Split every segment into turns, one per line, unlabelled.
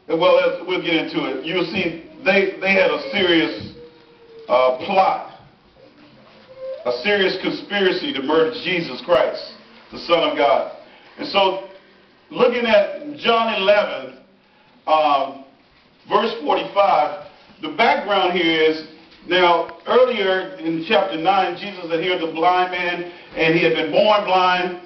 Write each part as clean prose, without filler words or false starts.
well, we'll get into it. You'll see they had a serious plot, a serious conspiracy to murder Jesus Christ, the Son of God. And so, looking at John 11, verse 45, the background here is, now, earlier in chapter 9, Jesus had healed the blind man, and he had been born blind,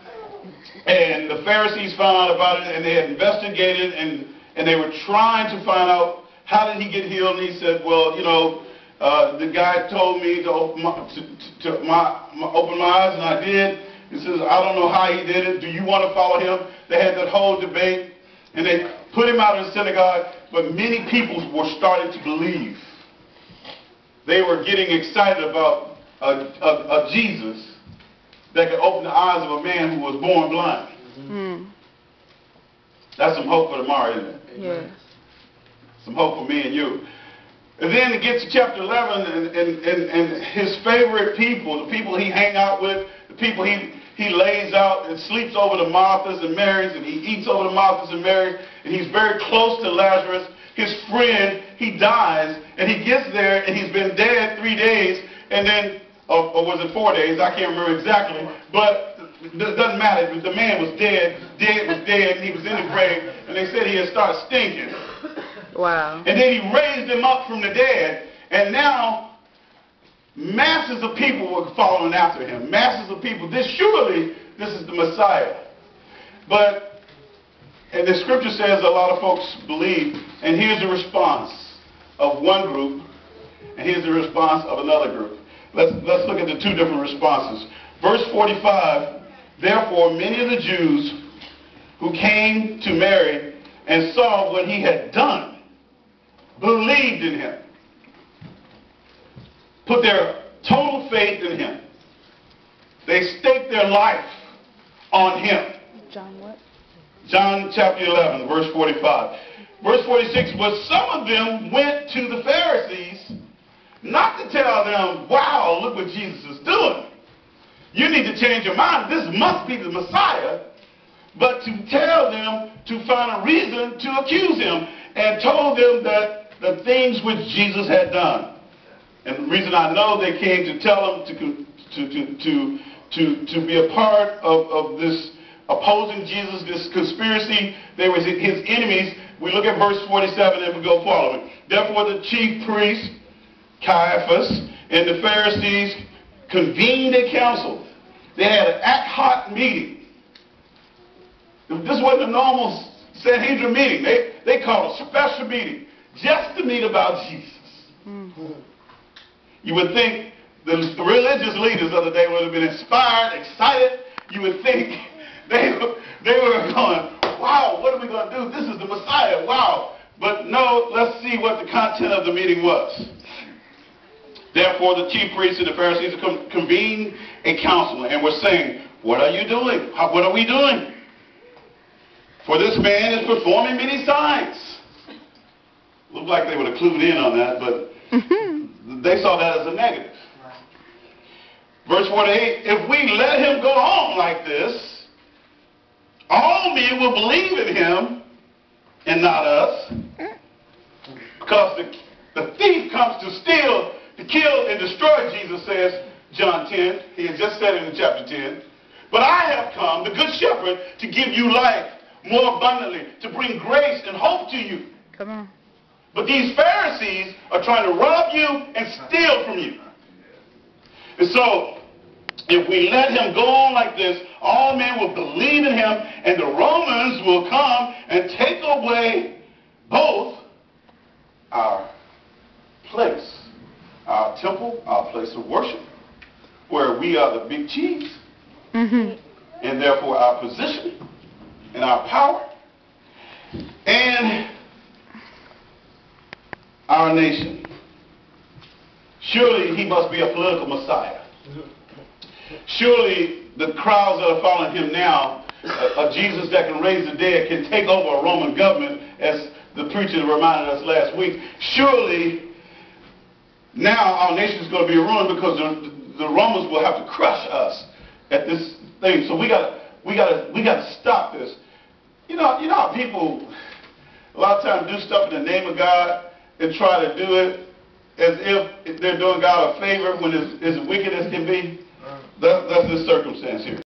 and the Pharisees found out about it, and they had investigated, and they were trying to find out, how did he get healed? And he said, well, you know, the guy told me to open my eyes, and I did. He says, I don't know how he did it. Do you want to follow him? They had that whole debate, and they put him out of the synagogue, but many people were starting to believe. They were getting excited about a Jesus that could open the eyes of a man who was born blind. Mm-hmm. That's some hope for tomorrow, isn't it?
Yes.
Some hope for me and you. And then it gets to chapter 11, and his favorite people, the people he hang out with, the people he lays out and sleeps over the Marthas and Marys, and he eats over the Marthas and Marys, and he's very close to Lazarus. His friend, he dies, and he gets there, and he's been dead 3 days, and then, or was it 4 days? I can't remember exactly, but it doesn't matter. The man was dead, and he was in the grave, and they said he had started stinking.
Wow.
And then he raised him up from the dead, and now masses of people were following after him. Masses of people. Surely this is the Messiah. But, and the scripture says a lot of folks believe, and here's the response of one group, and here's the response of another group. Let's look at the two different responses. Verse 45, therefore many of the Jews who came to Mary and saw what he had done believed in him. Put their total faith in him. They staked their life on him.
John what?
John chapter 11, verse 45. Verse 46, but some of them went to the Pharisees, not to tell them, wow, look what Jesus is doing. You need to change your mind. This must be the Messiah. But to tell them to find a reason to accuse him, and told them that the things which Jesus had done. And the reason I know they came to tell him to be a part of this opposing Jesus, this conspiracy, they were his enemies. We look at verse 47 and we go following. Therefore the chief priest, Caiaphas, and the Pharisees convened a council. They had an ad hoc meeting. This wasn't a normal Sanhedrin meeting. They called a special meeting just to meet about Jesus. Mm-hmm. You would think the religious leaders of the day would have been inspired, excited. You would think they were going, wow, what are we going to do? This is the Messiah, wow. But no, let's see what the content of the meeting was. Therefore, the chief priests and the Pharisees convened a council and were saying, what are you doing? What are we doing? For this man is performing many signs. Looked like they would have clued in on that, but they saw that as a negative. Verse 48, if we let him go on like this, all men will believe in him and not us. Because the thief comes to steal, to kill, and destroy, Jesus says, John 10. He had just said it in chapter 10. But I have come, the good shepherd, to give you life more abundantly, to bring grace and hope to you.
Come on.
But these Pharisees are trying to rob you and steal from you. And so, if we let him go on like this, all men will believe in him, and the Romans will come and take away both our place, our temple, our place of worship, where we are the big cheese, and therefore our position and our power, and our nation. Surely he must be a political Messiah. Surely the crowds that are following him now, a Jesus that can raise the dead, can take over a Roman government, as the preacher reminded us last week. Surely now our nation is going to be ruined because the Romans will have to crush us at this thing. So we got to stop this. You know how people, a lot lot of times do stuff in the name of God and try to do it as if they're doing God a favor when it's as wicked as can be. That's this circumstance here.